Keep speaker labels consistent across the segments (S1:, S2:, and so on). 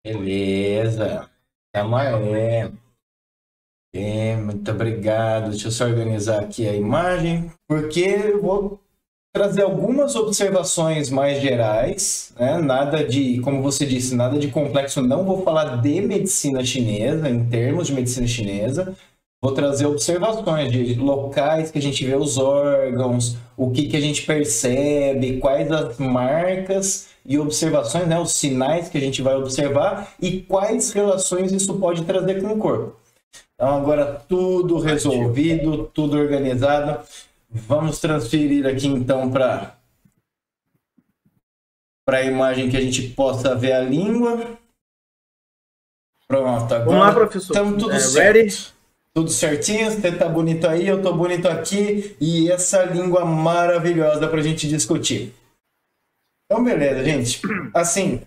S1: Beleza. Amanhã. Muito obrigado. Deixa eu só organizar aqui a imagem, porque eu vou trazer algumas observações mais gerais, né? Nada de, como você disse, nada de complexo. Não vou falar de medicina chinesa, em termos de medicina chinesa. Vou trazer observações de locais que a gente vê os órgãos, o que que a gente percebe, quais as marcas e observações, né? Os sinais que a gente vai observar e quais relações isso pode trazer com o corpo. Então, agora tudo resolvido, tudo organizado. Vamos transferir aqui então para a imagem que a gente possa ver a língua. Pronto, agora
S2: Vamos lá, professor.
S1: estamos tudo certo. Ready? Tudo certinho, você tá bonito aí, eu tô bonito aqui, e essa língua maravilhosa para a gente discutir. Então, beleza, gente. Assim,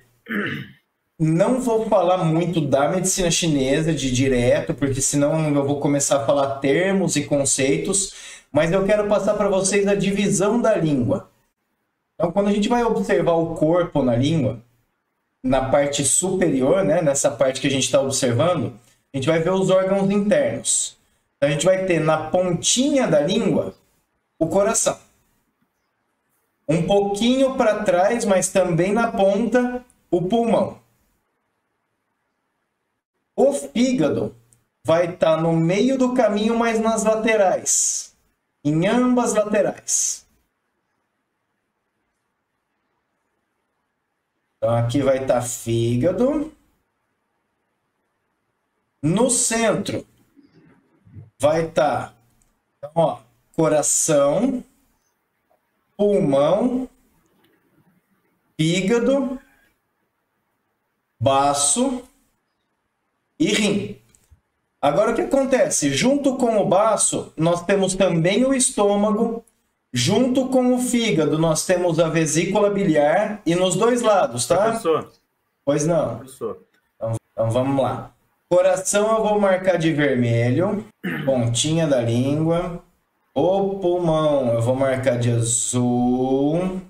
S1: não vou falar muito da medicina chinesa de direto, porque senão eu vou começar a falar termos e conceitos, mas eu quero passar para vocês a divisão da língua. Então, quando a gente vai observar o corpo na língua, na parte superior, né, nessa parte que a gente está observando, a gente vai ver os órgãos internos. Então, a gente vai ter na pontinha da língua o coração. Um pouquinho para trás, mas também na ponta, o pulmão. O fígado vai estar no meio do caminho, mas nas laterais. Em ambas laterais. Então, aqui vai estar fígado. No centro, vai estar então, ó, coração, pulmão, fígado, baço e rim. Agora, o que acontece? Junto com o baço, nós temos também o estômago. Junto com o fígado, nós temos a vesícula biliar e nos dois lados, tá?
S2: Professor.
S1: Pois não.
S2: Professor.
S1: Então vamos lá. Coração eu vou marcar de vermelho, pontinha da língua. O pulmão eu vou marcar de azul.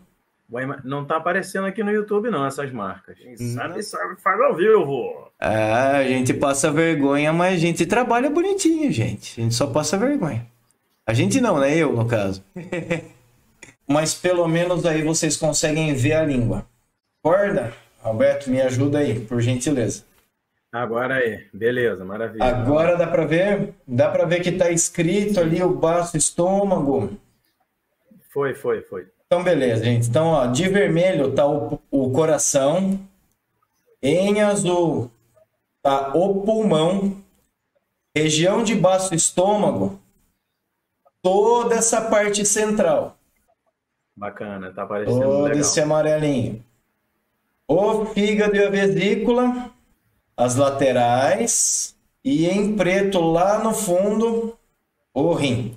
S2: Não tá aparecendo aqui no YouTube não, essas marcas. Sabe, faz ao vivo.
S1: Ah, a gente passa vergonha, mas a gente trabalha bonitinho, gente. A gente só passa vergonha. A gente não, né? Eu, no caso. Mas pelo menos aí vocês conseguem ver a língua. Concorda? Alberto, me ajuda aí, por gentileza.
S2: Agora aí, beleza, maravilha.
S1: Agora dá para ver? Dá para ver que está escrito ali o baço, estômago.
S2: Foi.
S1: Então, beleza, gente. Então, ó, de vermelho tá o coração. Em azul tá o pulmão. Região de baço, estômago. Toda essa parte central.
S2: Bacana, tá aparecendo
S1: todo
S2: legal.
S1: esse amarelinho. O fígado e a vesícula, as laterais, e em preto lá no fundo, o rim.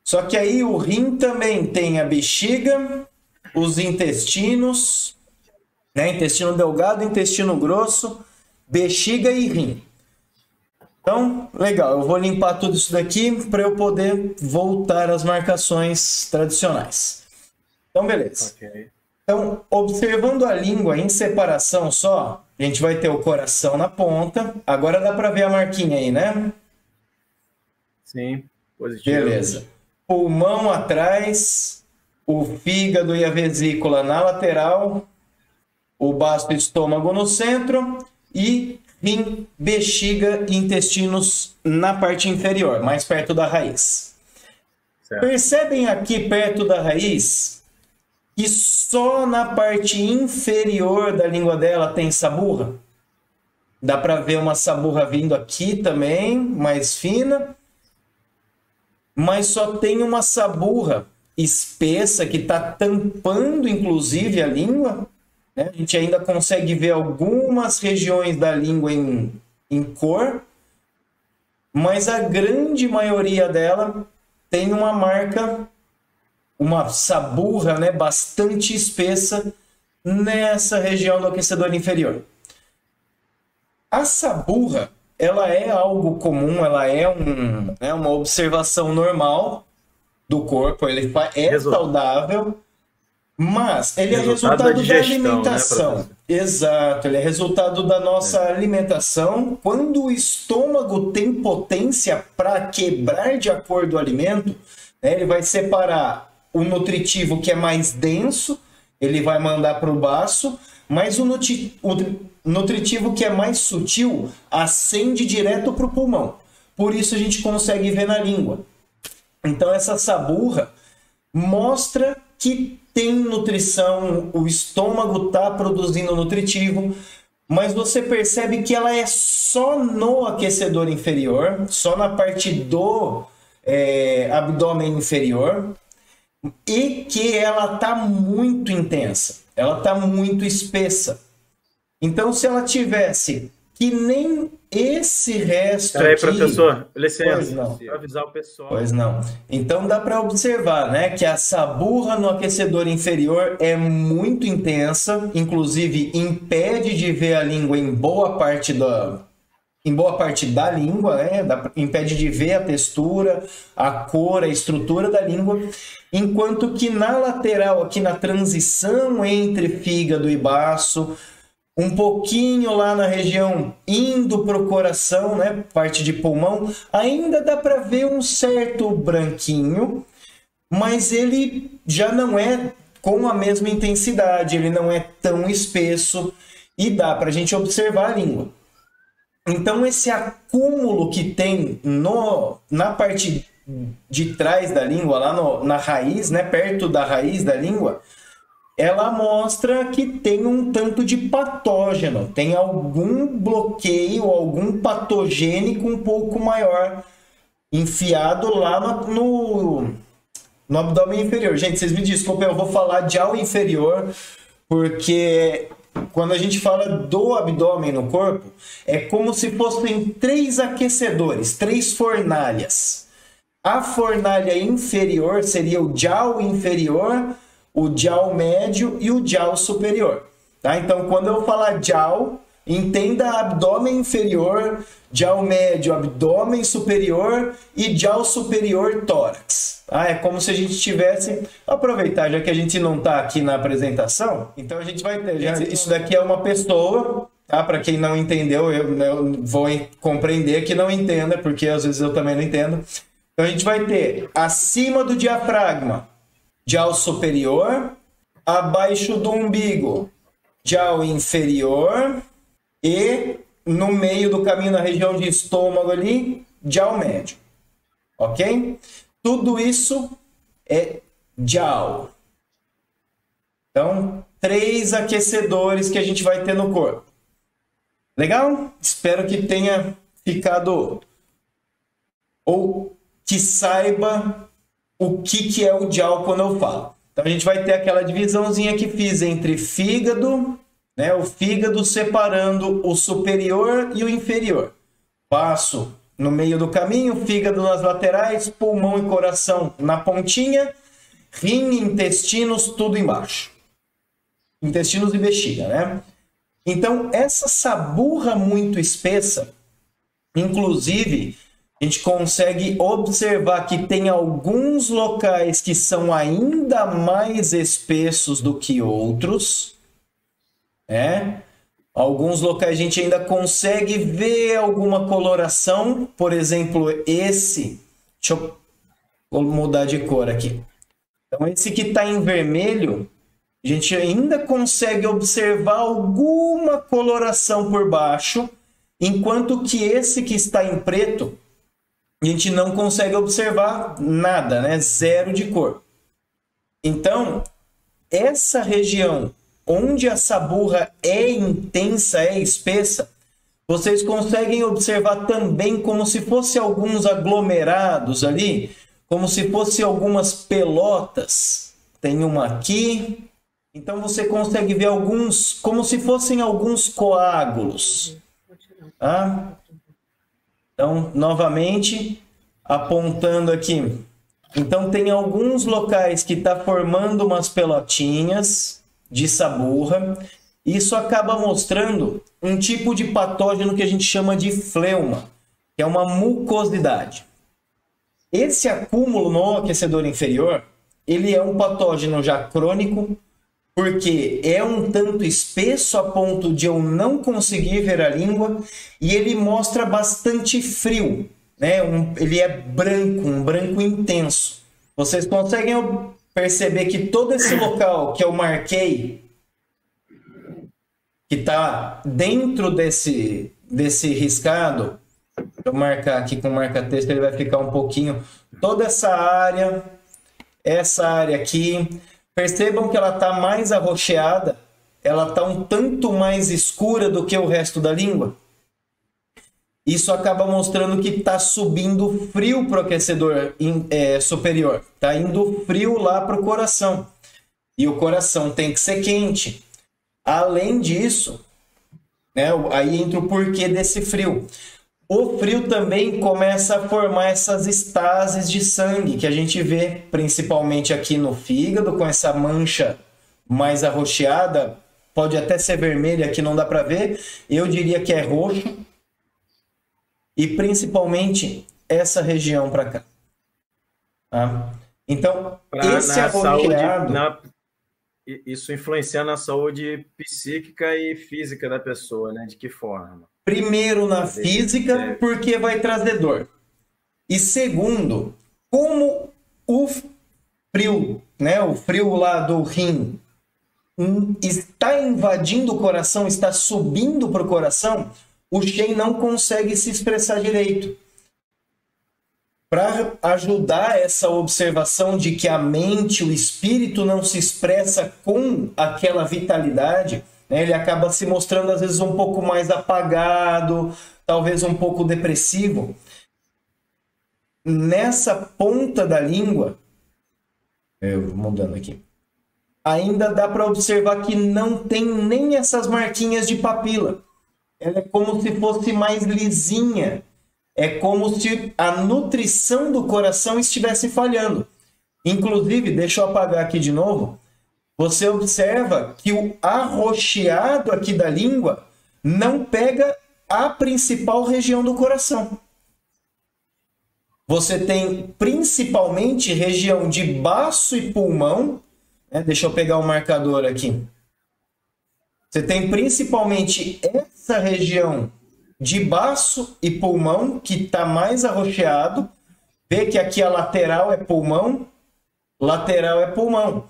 S1: Só que aí o rim também tem a bexiga, os intestinos, né? Intestino delgado, intestino grosso, bexiga e rim. Então, legal, eu vou limpar tudo isso daqui para eu poder voltar às marcações tradicionais. Então, beleza.
S2: Okay.
S1: Então, observando a língua em separação só, a gente vai ter o coração na ponta. Agora dá para ver a marquinha aí, né?
S2: Sim, positivo.
S1: Beleza. Pulmão atrás, o fígado e a vesícula na lateral, o baço e estômago no centro e rim, bexiga e intestinos na parte inferior, mais perto da raiz. Certo. Percebem aqui perto da raiz que só na parte inferior da língua dela tem saburra? Dá para ver uma saburra vindo aqui também, mais fina. Mas só tem uma saburra espessa que está tampando, inclusive, a língua. Né? A gente ainda consegue ver algumas regiões da língua em cor, mas a grande maioria dela tem uma marca, uma saburra, né, bastante espessa nessa região do aquecedor inferior. A saburra, ela é algo comum, ela é uma observação normal do corpo, ele é saudável, Mas ele é resultado da alimentação. Né, exato, ele é resultado da nossa alimentação. Quando o estômago tem potência para quebrar de acordo com o alimento, né, ele vai separar o nutritivo que é mais denso, ele vai mandar para o baço, mas o nutritivo que é mais sutil ascende direto para o pulmão. Por isso a gente consegue ver na língua. Então essa saburra mostra que tem nutrição, o estômago está produzindo nutritivo, mas você percebe que ela é só no aquecedor inferior, só na parte do abdômen inferior, e que ela está muito intensa, ela está muito espessa. Então, se ela tivesse que nem esse resto
S2: aqui...
S1: professor,
S2: licença, não. Avisar o pessoal.
S1: Pois não. Então, dá para observar, né, que a saburra no aquecedor inferior é muito intensa, inclusive impede de ver a língua em boa parte da língua, né, impede de ver a textura, a cor, a estrutura da língua, enquanto que na lateral, aqui na transição entre fígado e baço, um pouquinho lá na região indo para o coração, né, parte de pulmão, ainda dá para ver um certo branquinho, mas ele já não é com a mesma intensidade, ele não é tão espesso e dá para a gente observar a língua. Então esse acúmulo que tem na parte de trás da língua, lá na raiz, né, perto da raiz da língua, ela mostra que tem um tanto de patógeno, tem algum bloqueio, algum patogênico um pouco maior enfiado lá no abdômen inferior. Gente, vocês me desculpem, eu vou falar de ao inferior, porque quando a gente fala do abdômen no corpo, é como se fossem 3 aquecedores, 3 fornalhas. A fornalha inferior seria o jiao inferior, o jiao médio e o jiao superior. Tá? Então, quando eu falar jiao, entenda abdômen inferior, jiao médio, abdômen superior e jiao superior, tórax. Tá? É como se a gente tivesse... Aproveitar, já que a gente não está aqui na apresentação, então a gente vai ter... Isso daqui é uma pessoa, tá? Para quem não entendeu, eu vou compreender que não entenda, porque às vezes eu também não entendo. Então, a gente vai ter acima do diafragma, jiao superior, abaixo do umbigo, jiao inferior, e no meio do caminho, na região de estômago ali, jiao médio. Ok? Tudo isso é jiao. Então, 3 aquecedores que a gente vai ter no corpo. Legal? Espero que tenha ficado... ou que saiba o que é o jiao quando eu falo. Então a gente vai ter aquela divisãozinha que fiz entre fígado, né, o fígado separando o superior e o inferior. Passo no meio do caminho, fígado nas laterais, pulmão e coração na pontinha, rim, intestinos, tudo embaixo. Intestinos e bexiga, né? Então essa saburra muito espessa, inclusive... a gente consegue observar que tem alguns locais que são ainda mais espessos do que outros, né? Alguns locais a gente ainda consegue ver alguma coloração, por exemplo, esse, deixa eu mudar de cor aqui. Então esse que está em vermelho, a gente ainda consegue observar alguma coloração por baixo, enquanto que esse que está em preto, a gente não consegue observar nada, né? Zero de cor. Então, essa região onde a saburra é intensa, é espessa, vocês conseguem observar também como se fosse alguns aglomerados ali, como se fosse algumas pelotas. Tem uma aqui. Então, você consegue ver alguns, como se fossem alguns coágulos. Tá? Então, novamente, apontando aqui. Então, tem alguns locais que está formando umas pelotinhas de saburra. Isso acaba mostrando um tipo de patógeno que a gente chama de fleuma, que é uma mucosidade. Esse acúmulo no aquecedor inferior, ele é um patógeno já crônico, porque é um tanto espesso a ponto de eu não conseguir ver a língua, e ele mostra bastante frio, né? Ele é branco, um branco intenso. Vocês conseguem perceber que todo esse local que eu marquei, que está dentro desse riscado, eu marcar aqui com marca-texto, ele vai ficar um pouquinho, toda essa área aqui, percebam que ela está mais arroxeada, ela está um tanto mais escura do que o resto da língua. Isso acaba mostrando que está subindo frio para o aquecedor superior, está indo frio lá para o coração, e o coração tem que ser quente. Além disso, né, aí entra o porquê desse frio. O frio também começa a formar essas estases de sangue que a gente vê principalmente aqui no fígado, com essa mancha mais arroxeada, pode até ser vermelha, aqui não dá para ver, eu diria que é roxo, e principalmente essa região para cá. Tá? Então, esse arroxeado...
S2: Isso influencia na saúde psíquica e física da pessoa, né? De que forma?
S1: Primeiro, na física, porque vai trazer dor. E segundo, como o frio, né? O frio lá do rim está invadindo o coração, está subindo para o coração, o Shen não consegue se expressar direito. Para ajudar essa observação de que a mente, o espírito não se expressa com aquela vitalidade, né? Ele acaba se mostrando às vezes um pouco mais apagado, talvez um pouco depressivo. Nessa ponta da língua, eu vou mudando aqui, ainda dá para observar que não tem nem essas marquinhas de papila. Ela é como se fosse mais lisinha. É como se a nutrição do coração estivesse falhando. Inclusive, deixa eu apagar aqui de novo, você observa que o arroxeado aqui da língua não pega a principal região do coração. Você tem principalmente região de baço e pulmão, né? Deixa eu pegar o marcador aqui. Você tem principalmente essa região de baço e pulmão, que está mais arroxeado. Vê que aqui a lateral é pulmão, lateral é pulmão.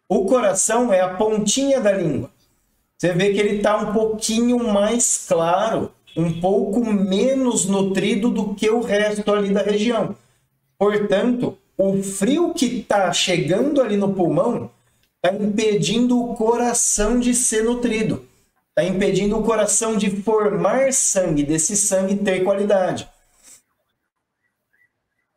S1: O coração é a pontinha da língua. Você vê que ele está um pouquinho mais claro, um pouco menos nutrido do que o resto ali da região. Portanto, o frio que está chegando ali no pulmão está impedindo o coração de ser nutrido. Está impedindo o coração de formar sangue, desse sangue ter qualidade.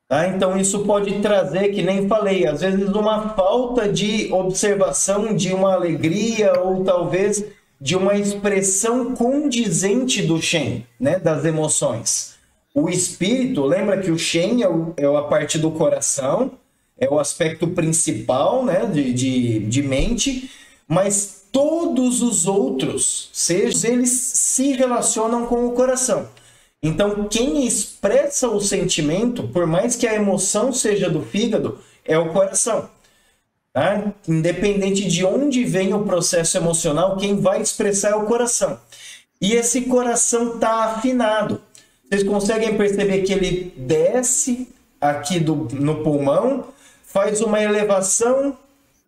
S1: Tá? Então isso pode trazer, que nem falei, às vezes uma falta de observação de uma alegria ou talvez de uma expressão condizente do Shen, né? Das emoções. O espírito, lembra que o Shen é a parte do coração, é o aspecto principal, né? de mente, mas todos os outros sejam, eles se relacionam com o coração. Então, quem expressa o sentimento, por mais que a emoção seja do fígado, é o coração. Tá? Independente de onde vem o processo emocional, quem vai expressar é o coração. E esse coração está afinado. Vocês conseguem perceber que ele desce aqui no pulmão, faz uma elevação,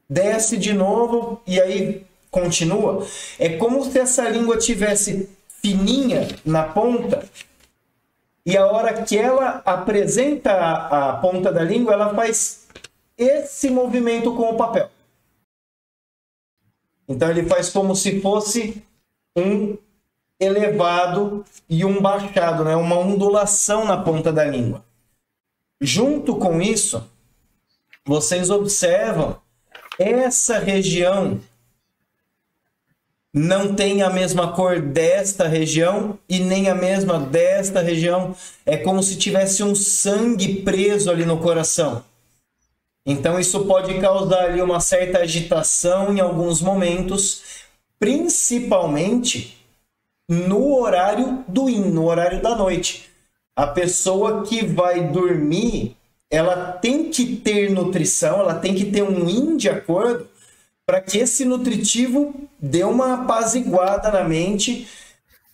S1: desce de novo e aí continua. É como se essa língua tivesse fininha na ponta e a hora que ela apresenta a ponta da língua, ela faz esse movimento com o papel. Então ele faz como se fosse um elevado e um baixado, né? Uma ondulação na ponta da língua. Junto com isso, vocês observam essa região não tem a mesma cor desta região e nem a mesma desta região. É como se tivesse um sangue preso ali no coração. Então isso pode causar ali uma certa agitação em alguns momentos, principalmente no horário do yin, no horário da noite. A pessoa que vai dormir, ela tem que ter nutrição, ela tem que ter um yin de acordo, para que esse nutritivo dê uma apaziguada na mente.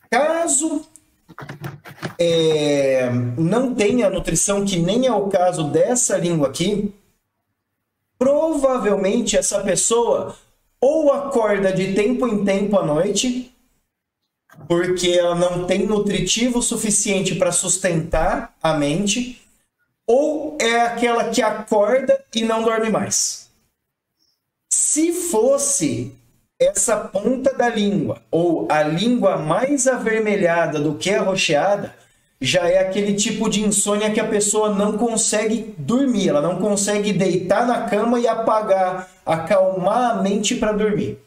S1: Caso não tenha nutrição, que nem é o caso dessa língua aqui, provavelmente essa pessoa ou acorda de tempo em tempo à noite, porque ela não tem nutritivo suficiente para sustentar a mente, ou é aquela que acorda e não dorme mais. Se fosse essa ponta da língua, ou a língua mais avermelhada do que arroxeada, já é aquele tipo de insônia que a pessoa não consegue dormir, ela não consegue deitar na cama e acalmar a mente para dormir.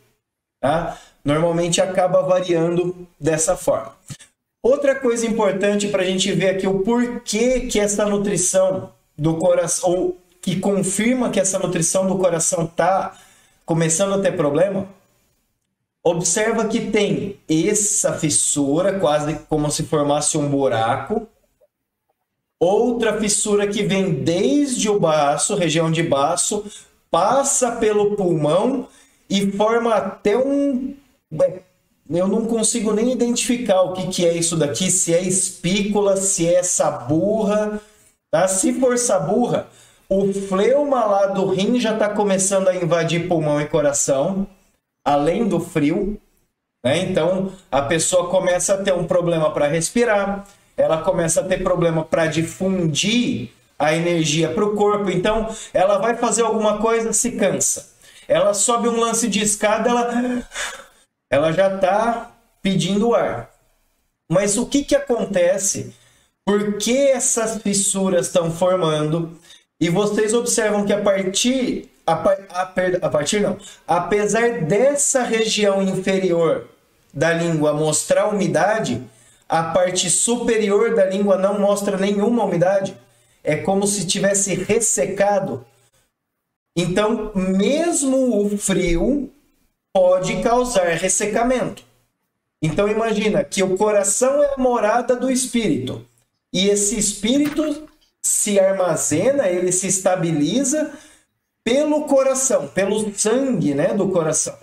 S1: Tá? Normalmente acaba variando dessa forma. Outra coisa importante para a gente ver aqui o porquê que essa nutrição do coração, ou que confirma que essa nutrição do coração está começando a ter problema. Observa que tem essa fissura, quase como se formasse um buraco. Outra fissura que vem desde o baço, região de baço, passa pelo pulmão e forma até um... Eu não consigo nem identificar o que é isso daqui, se é espícula, se é saburra. Tá? Se for saburra, o fleuma lá do rim já está começando a invadir pulmão e coração, além do frio, né? Então a pessoa começa a ter um problema para respirar, ela começa a ter problema para difundir a energia para o corpo, então ela vai fazer alguma coisa, se cansa. Ela sobe um lance de escada, ela já está pedindo ar. Mas o que acontece? Por que essas fissuras estão formando? E vocês observam que apesar dessa região inferior da língua mostrar umidade, a parte superior da língua não mostra nenhuma umidade. É como se tivesse ressecado. Então, mesmo o frio pode causar ressecamento. Então, imagina que o coração é a morada do espírito. E esse espírito se armazena, ele se estabiliza pelo coração, pelo sangue, né, do coração.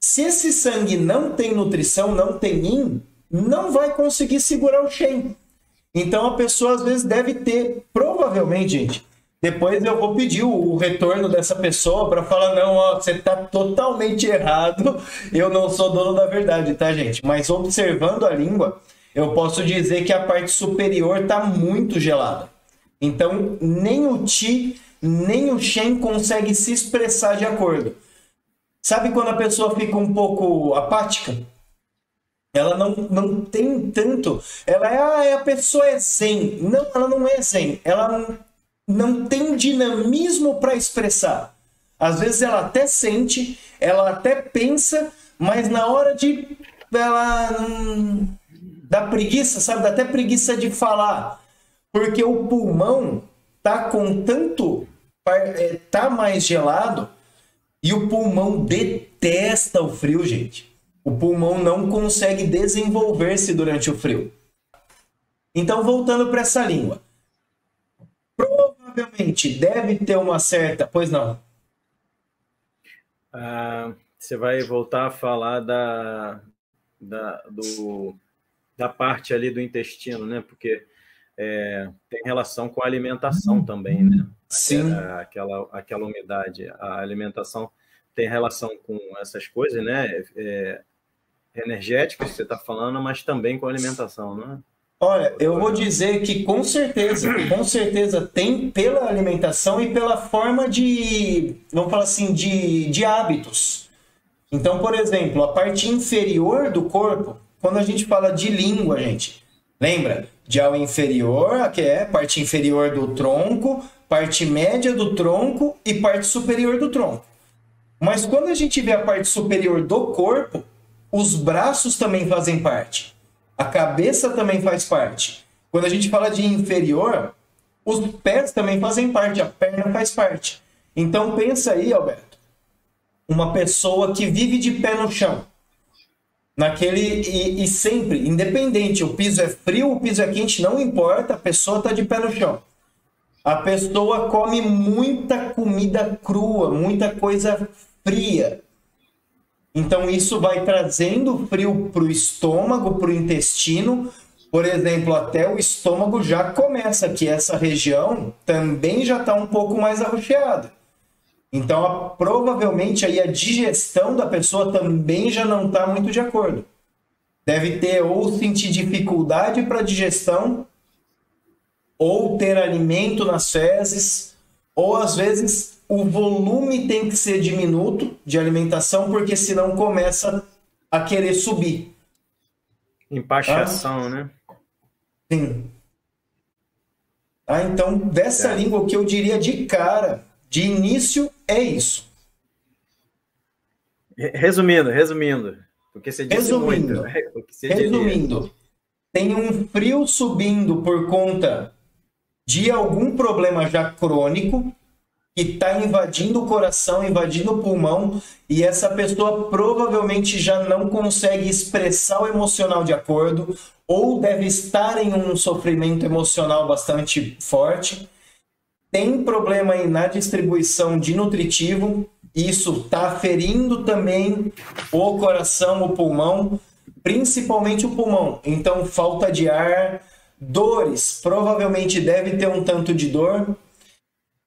S1: Se esse sangue não tem nutrição, não tem yin, não vai conseguir segurar o Shen. Então a pessoa às vezes deve ter, provavelmente, gente, depois eu vou pedir o retorno dessa pessoa para falar, não, ó, você está totalmente errado, eu não sou dono da verdade, tá, gente? Mas observando a língua, eu posso dizer que a parte superior está muito gelada. Então, nem o Qi, nem o Shen consegue se expressar de acordo. Sabe quando a pessoa fica um pouco apática? Ela não tem tanto... a pessoa é zen. Não, ela não é zen. Ela não tem dinamismo para expressar. Às vezes ela até sente, ela até pensa, mas na hora de... dá preguiça, sabe? Dá até preguiça de falar. Porque o pulmão tá com tanto... tá mais gelado e o pulmão detesta o frio, gente. O pulmão não consegue desenvolver-se durante o frio. Então, voltando para essa língua. Provavelmente deve ter uma certa... Pois não.
S2: Você vai voltar a falar da parte ali do intestino, né? Porque tem relação com a alimentação também, né?
S1: Sim.
S2: Aquela umidade. A alimentação tem relação com essas coisas, né? Energéticas que você está falando, mas também com a alimentação, né?
S1: Olha, eu vou dizer que com certeza tem pela alimentação e pela forma de, vamos falar assim, de hábitos. Então, por exemplo, a parte inferior do corpo, quando a gente fala de língua, gente, lembra? Jiao inferior, que é parte inferior do tronco, parte média do tronco e parte superior do tronco. Mas quando a gente vê a parte superior do corpo, os braços também fazem parte. A cabeça também faz parte. Quando a gente fala de inferior, os pés também fazem parte, a perna faz parte. Então pensa aí, Alberto, uma pessoa que vive de pé no chão. E sempre, independente, o piso é frio, o piso é quente, não importa, a pessoa está de pé no chão. A pessoa come muita comida crua, muita coisa fria. Então, isso vai trazendo frio para o estômago, para o intestino. Por exemplo, até o estômago já começa, que essa região também já está um pouco mais arroxeada. Então, provavelmente aí a digestão da pessoa também já não está muito de acordo. Deve ter ou sentir dificuldade para digestão, ou ter alimento nas fezes, ou às vezes o volume tem que ser diminuto de alimentação, porque senão começa a querer subir.
S2: Empachação, né?
S1: Sim. Então, dessa língua, o que eu diria de cara, de início, é isso.
S2: Resumindo, porque você disse muito.
S1: Resumindo, tem um frio subindo por conta de algum problema já crônico, que está invadindo o coração, invadindo o pulmão, e essa pessoa provavelmente já não consegue expressar o emocional de acordo, ou deve estar em um sofrimento emocional bastante forte. Tem problema aí na distribuição de nutritivo, isso está ferindo também o coração, o pulmão, principalmente o pulmão. Então, falta de ar, dores, provavelmente deve ter um tanto de dor.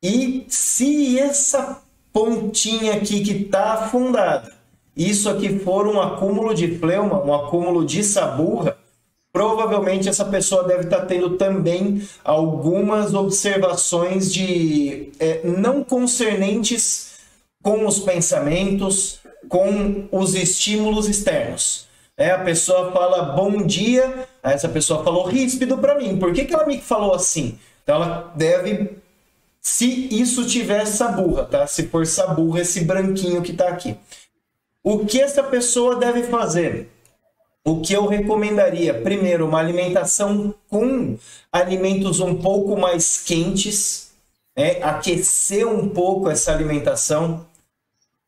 S1: E se essa pontinha aqui que está afundada, isso aqui for um acúmulo de fleuma, um acúmulo de saburra, provavelmente essa pessoa deve estar tendo também algumas observações de não concernentes com os pensamentos, com os estímulos externos. A pessoa fala bom dia, aí essa pessoa falou ríspido para mim. Por que ela me falou assim? Então ela deve... Se isso tiver saburra, tá? Se for saburra, esse branquinho que tá aqui. O que essa pessoa deve fazer? O que eu recomendaria? Primeiro, uma alimentação com alimentos um pouco mais quentes, aquecer um pouco essa alimentação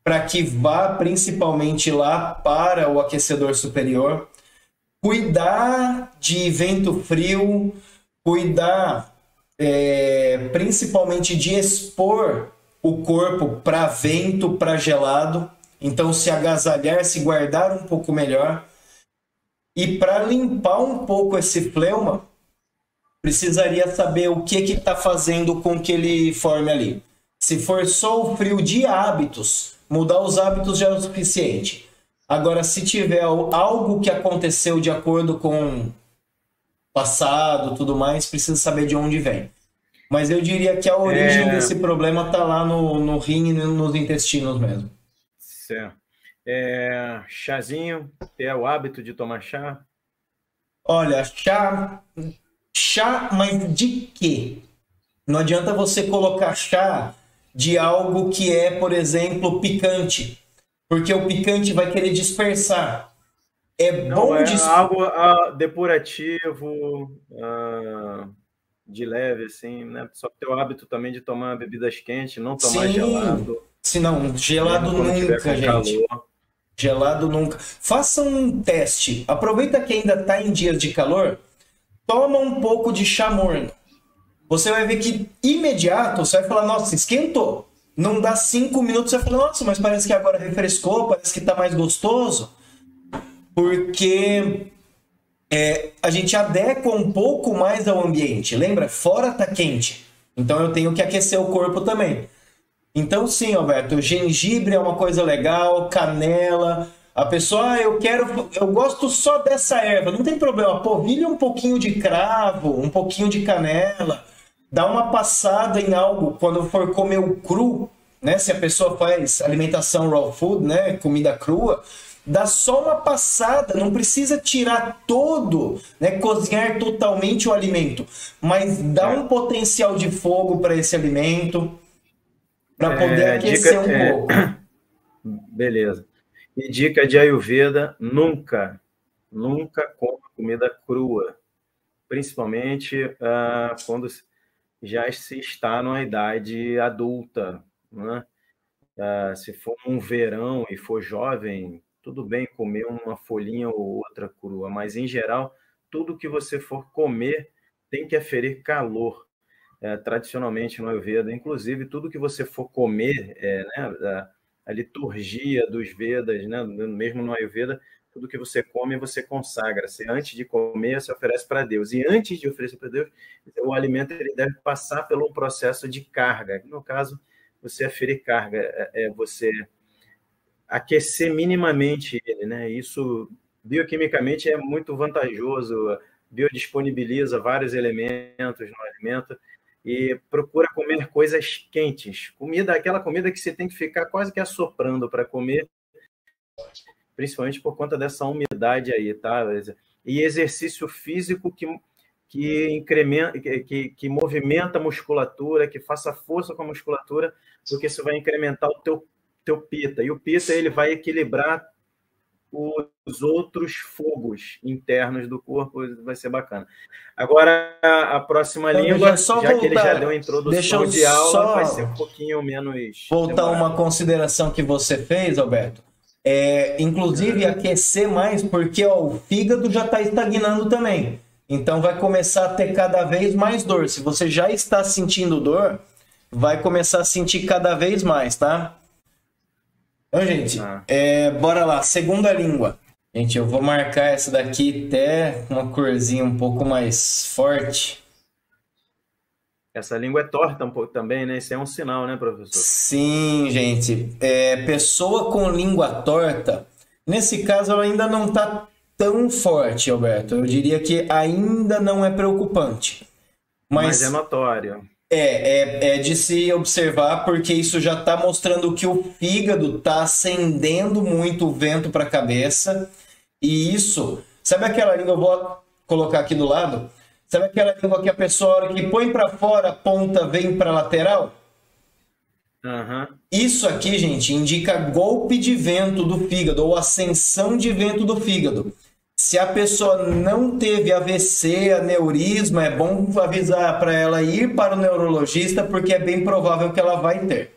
S1: para que vá principalmente lá para o aquecedor superior. Cuidar de vento frio, cuidar... principalmente de expor o corpo para vento, para gelado. Então, se agasalhar, se guardar um pouco melhor. E para limpar um pouco esse fleuma, precisaria saber o que está fazendo com que ele forme ali. Se for só o frio de hábitos, mudar os hábitos já é o suficiente. Agora, se tiver algo que aconteceu de acordo com passado, tudo mais, precisa saber de onde vem. Mas eu diria que a origem desse problema está lá no rim e nos intestinos mesmo.
S2: Certo. Chazinho, é o hábito de tomar chá?
S1: Olha, chá, mas de quê? Não adianta você colocar chá de algo que é, por exemplo, picante, porque o picante vai querer dispersar.
S2: Algo depurativo, de leve, assim, né? Só ter o hábito também de tomar bebidas quentes, não tomar gelado.
S1: Se não, gelado nunca, gente. Calor. Gelado nunca. Faça um teste. Aproveita que ainda está em dias de calor, toma um pouco de chá morno. Você vai ver que imediato você vai falar, nossa, esquentou. Não dá 5 minutos, você vai falar, nossa, mas parece que agora refrescou, parece que está mais gostoso. Porque a gente adequa um pouco mais ao ambiente. Lembra? Fora tá quente. Então eu tenho que aquecer o corpo também. Então sim, Alberto, o gengibre é uma coisa legal, canela. A pessoa, eu gosto só dessa erva. Não tem problema. Polvilha um pouquinho de cravo, um pouquinho de canela. Dá uma passada em algo quando for comer o cru, né? Se a pessoa faz alimentação raw food, né? Comida crua. Dá só uma passada, não precisa tirar todo, né, cozinhar totalmente o alimento, mas dá um potencial de fogo para esse alimento, para poder aquecer um pouco.
S2: Beleza. E dica de Ayurveda, nunca coma comida crua, principalmente quando já se está numa idade adulta, né? Se for um verão e for jovem, tudo bem comer uma folhinha ou outra crua, mas, em geral, tudo que você for comer tem que aferir calor. Tradicionalmente no Ayurveda, inclusive, tudo que você for comer, a liturgia dos Vedas, né? Mesmo no Ayurveda, tudo que você come, você consagra. Você, antes de comer, você oferece para Deus. E antes de oferecer para Deus, o alimento ele deve passar pelo processo de carga. No caso, você aferir carga, você aquecer minimamente ele, né? Isso, bioquimicamente, é muito vantajoso, biodisponibiliza vários elementos no alimento e procura comer coisas quentes. Aquela comida que você tem que ficar quase que assoprando para comer, principalmente por conta dessa umidade aí, tá? E exercício físico que incrementa, que movimenta a musculatura, que faça força com a musculatura, porque isso vai incrementar o teu pita. E o pita ele vai equilibrar os outros fogos internos do corpo, vai ser bacana. Agora, a próxima língua, já que ele já deu a introdução de aula, vai ser um pouquinho menos...
S1: Voltar uma consideração que você fez, Alberto. Inclusive, aquecer mais, porque o fígado já está estagnando também. Então, vai começar a ter cada vez mais dor. Se você já está sentindo dor, vai começar a sentir cada vez mais, tá? Então, gente, bora lá. Segunda língua. Gente, eu vou marcar essa daqui até uma corzinha um pouco mais forte.
S2: Essa língua é torta um pouco também, né? Isso é um sinal, né, professor?
S1: Sim, gente. Pessoa com língua torta, nesse caso, ela ainda não está tão forte, Alberto. Eu diria que ainda não é preocupante.
S2: Mas é notório.
S1: É de se observar, porque isso já está mostrando que o fígado está acendendo muito o vento para a cabeça. E isso, sabe aquela língua, eu vou colocar aqui do lado, sabe aquela língua que a pessoa, a hora que põe para fora, a ponta vem para a lateral? Isso aqui, gente, indica golpe de vento do fígado, ou ascensão de vento do fígado. Se a pessoa não teve AVC, aneurisma, é bom avisar para ela ir para o neurologista, porque é bem provável que ela vai ter.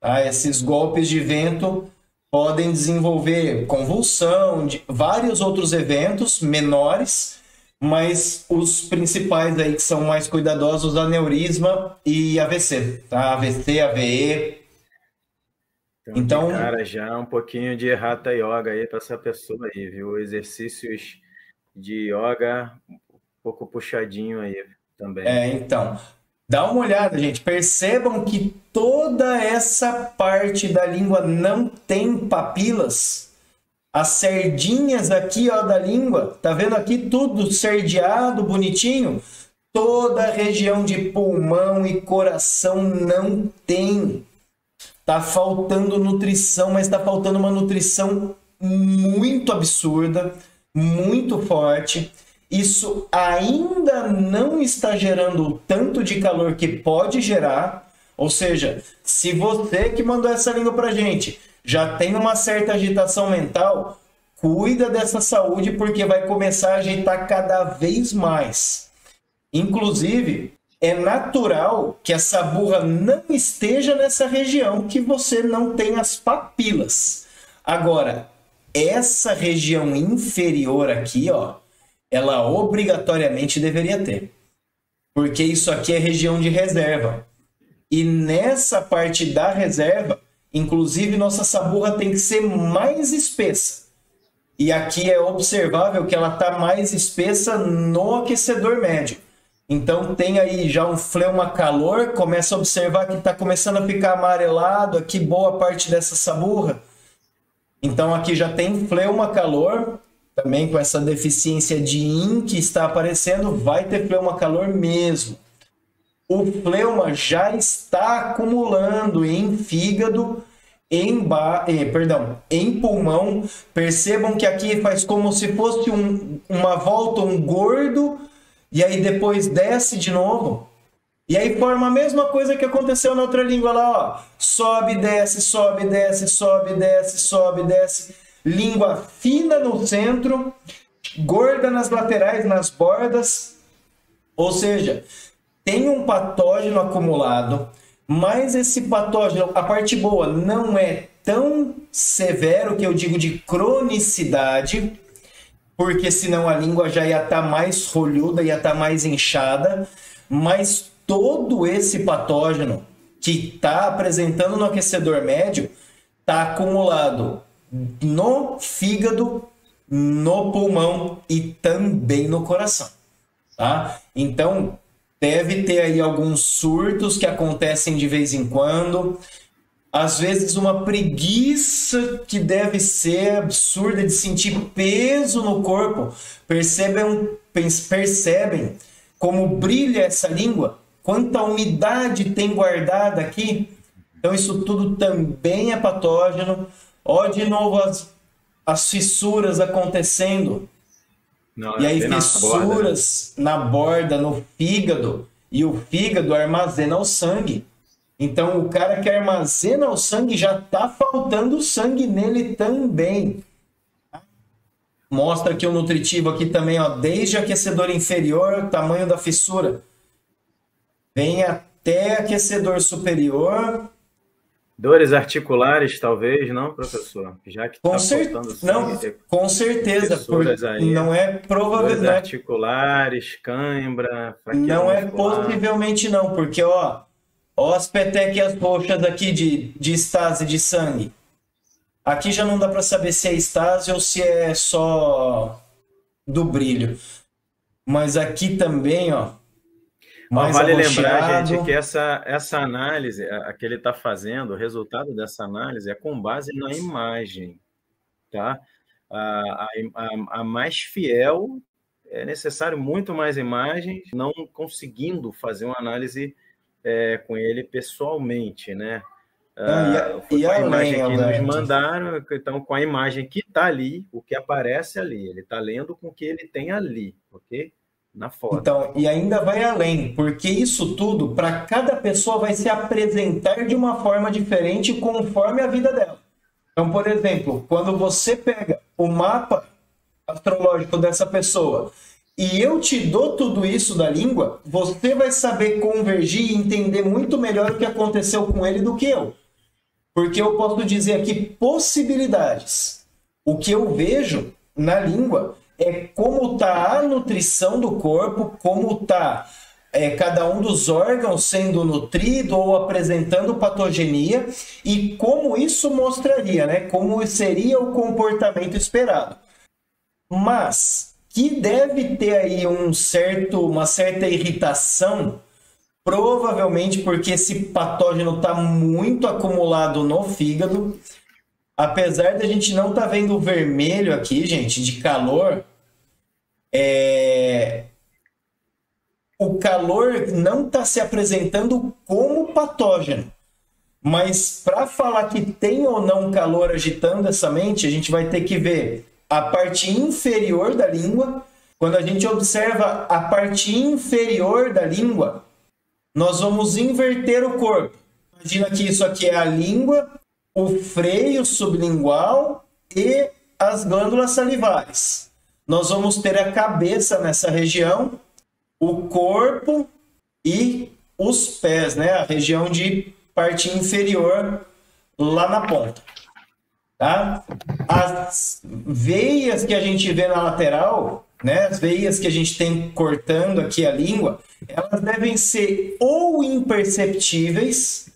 S1: Tá? Esses golpes de vento podem desenvolver convulsão, vários outros eventos menores, mas os principais aí que são mais cuidadosos, aneurisma e AVC. Tá? AVC, AVE...
S2: Então, cara, já um pouquinho de Hatha Yoga aí para essa pessoa aí, viu? Exercícios de yoga um pouco puxadinho aí também.
S1: Então, dá uma olhada, gente. Percebam que toda essa parte da língua não tem papilas. As cerdinhas aqui, ó, da língua, tá vendo aqui tudo cerdeado, bonitinho? Toda a região de pulmão e coração não tem. Tá faltando nutrição, mas tá faltando uma nutrição muito absurda, muito forte. Isso ainda não está gerando o tanto de calor que pode gerar. Ou seja, se você que mandou essa língua pra gente já tem uma certa agitação mental, cuida dessa saúde, porque vai começar a agitar cada vez mais. Inclusive, é natural que essa burra não esteja nessa região, que você não tem as papilas. Agora, essa região inferior aqui, ó, ela obrigatoriamente deveria ter. Porque isso aqui é região de reserva. E nessa parte da reserva, inclusive, nossa saburra tem que ser mais espessa. E aqui é observável que ela está mais espessa no aquecedor médio. Então tem aí já um fleuma calor, começa a observar que está começando a ficar amarelado aqui boa parte dessa saburra. Então aqui já tem fleuma calor, também com essa deficiência de Yin que está aparecendo, vai ter fleuma calor mesmo. O fleuma já está acumulando em fígado, em pulmão. Percebam que aqui faz como se fosse uma volta, um gordo, e aí depois desce de novo. E aí forma a mesma coisa que aconteceu na outra língua lá, ó. Sobe, desce, sobe, desce, sobe, desce, sobe, desce. Língua fina no centro, gorda nas laterais, nas bordas. Ou seja, tem um patógeno acumulado, mas esse patógeno, a parte boa, não é tão severo, que eu digo de cronicidade, porque senão a língua já ia estar mais rolhuda, ia estar mais inchada, mas todo esse patógeno que está apresentando no aquecedor médio, está acumulado no fígado, no pulmão e também no coração, tá? Então, deve ter aí alguns surtos que acontecem de vez em quando, às vezes uma preguiça que deve ser absurda de sentir peso no corpo. Percebem como brilha essa língua? Quanta umidade tem guardada aqui? Então isso tudo também é patógeno. Ó, de novo as fissuras acontecendo.
S2: Não,
S1: E aí
S2: bem
S1: fissuras na borda, no fígado. E o fígado armazena o sangue. Então, o cara que armazena o sangue já está faltando sangue nele também. Mostra aqui o nutritivo aqui também, ó, desde aquecedor inferior, tamanho da fissura, vem até aquecedor superior.
S2: Dores articulares, talvez, não, professor? Já que
S1: Com
S2: está faltando sangue.
S1: Não, com certeza, porque
S2: aí,
S1: não é provavelmente.
S2: Dores articulares, cãibra,
S1: não é possivelmente não, porque ó as petequias roxas aqui de estase de sangue. Aqui já não dá para saber se é estase ou se é só do brilho. Mas aqui também, ó. Mais
S2: vale
S1: arroxeado.
S2: lembrar, gente, que essa análise, a que ele está fazendo, o resultado dessa análise é com base na imagem, tá? A mais fiel, é necessário muito mais imagens, não conseguindo fazer uma análise com ele pessoalmente, né?
S1: E
S2: a
S1: além,
S2: imagem que
S1: Alberto,
S2: nos mandaram, então com a imagem que está ali, o que aparece ali, ele está lendo com o que ele tem ali, ok? Na foto.
S1: Então, e ainda vai além, porque isso tudo, para cada pessoa, vai se apresentar de uma forma diferente conforme a vida dela. Então, por exemplo, quando você pega o mapa astrológico dessa pessoa e eu te dou tudo isso da língua, você vai saber convergir e entender muito melhor o que aconteceu com ele do que eu. Porque eu posso dizer aqui possibilidades. O que eu vejo na língua é como está a nutrição do corpo, como está cada um dos órgãos sendo nutrido ou apresentando patogenia e como isso mostraria, né? Como seria o comportamento esperado. Mas que deve ter aí uma certa irritação, provavelmente porque esse patógeno está muito acumulado no fígado. Apesar de a gente não estar vendo o vermelho aqui, gente, de calor, o calor não está se apresentando como patógeno. Mas para falar que tem ou não calor agitando essa mente, a gente vai ter que ver a parte inferior da língua. Quando a gente observa a parte inferior da língua, nós vamos inverter o corpo. Imagina que isso aqui é a língua, o freio sublingual e as glândulas salivares. Nós vamos ter a cabeça nessa região, o corpo e os pés, né? A região de parte inferior lá na ponta. Tá? As veias que a gente vê na lateral, né? As veias que a gente tem cortando aqui a língua, elas devem ser ou imperceptíveis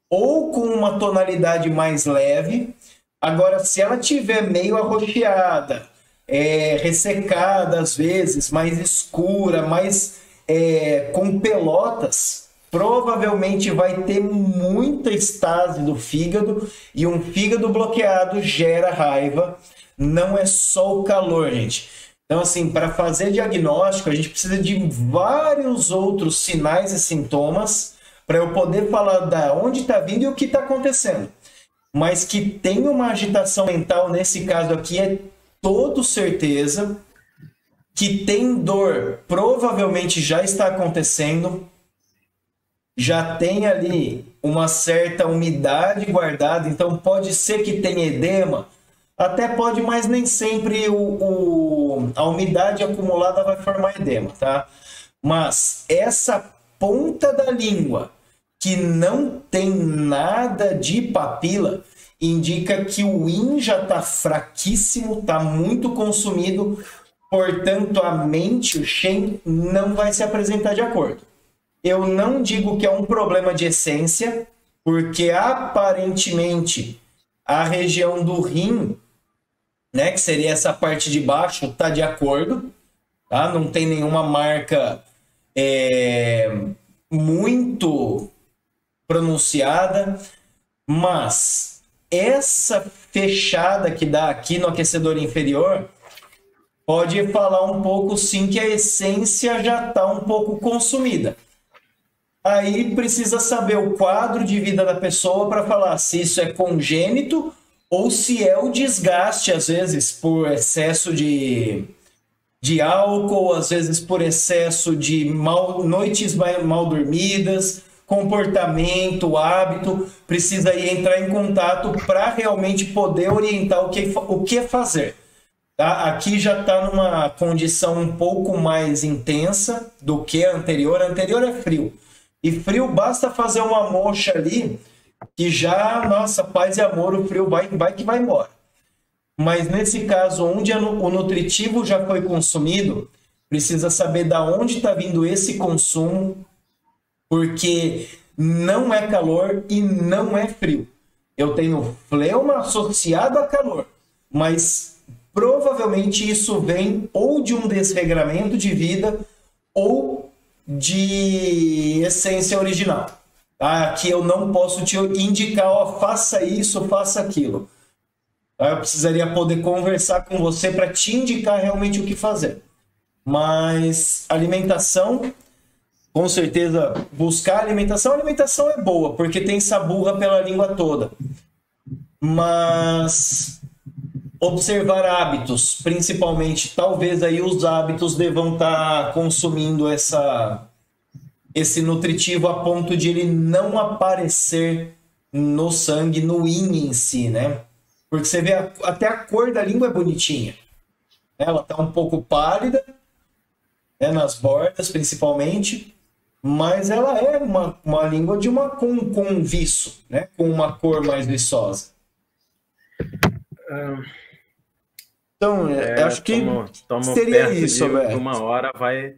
S1: ou com uma tonalidade mais leve. Agora, se ela tiver meio arroxeada, ressecada às vezes, mais escura, mais com pelotas, provavelmente vai ter muita estase do fígado, e um fígado bloqueado gera raiva. Não é só o calor, gente. Então, assim, para fazer diagnóstico, a gente precisa de vários outros sinais e sintomas para eu poder falar da onde está vindo e o que está acontecendo. Mas que tem uma agitação mental, nesse caso aqui, é todo certeza. Que tem dor, provavelmente já está acontecendo. Já tem ali uma certa umidade guardada, então pode ser que tenha edema. Até pode, mas nem sempre a umidade acumulada vai formar edema, tá? Mas essa ponta da língua que não tem nada de papila indica que o yin já está fraquíssimo, está muito consumido, portanto a mente, o Shen, não vai se apresentar de acordo. Eu não digo que é um problema de essência, porque aparentemente A região do rim, né, que seria essa parte de baixo, está de acordo, tá? Não tem nenhuma marca muito pronunciada, mas essa fechada que dá aqui no aquecedor inferior pode falar um pouco, sim, que a essência já está um pouco consumida. Aí precisa saber o quadro de vida da pessoa para falar se isso é congênito ou se é o desgaste, às vezes, por excesso de álcool, às vezes por excesso de noites mal dormidas, comportamento, hábito. Precisa aí entrar em contato para realmente poder orientar o que fazer. Tá? Aqui já está numa condição um pouco mais intensa do que a anterior. A anterior é frio. E frio, basta fazer uma mocha ali, que já, nossa, paz e amor, o frio vai que vai embora. Mas nesse caso, onde o nutritivo já foi consumido, precisa saber da onde está vindo esse consumo, porque não é calor e não é frio. Eu tenho fleuma associado a calor, mas provavelmente isso vem ou de um desregramento de vida ou de essência original. Aqui eu não posso te indicar, ó, faça isso, faça aquilo. Eu precisaria poder conversar com você para te indicar realmente o que fazer. Mas alimentação, com certeza, buscar alimentação é boa, porque tem saburra pela língua toda. Mas observar hábitos, principalmente, talvez aí os hábitos devam estar consumindo esse nutritivo a ponto de ele não aparecer no sangue, no yin em si, né? Porque você vê até a cor da língua é bonitinha. Ela está um pouco pálida, né, nas bordas principalmente, mas ela é uma língua com um viço, né? Com uma cor mais viçosa. Então, acho que
S2: Tamo
S1: seria
S2: perto
S1: isso,
S2: de
S1: velho.
S2: uma hora vai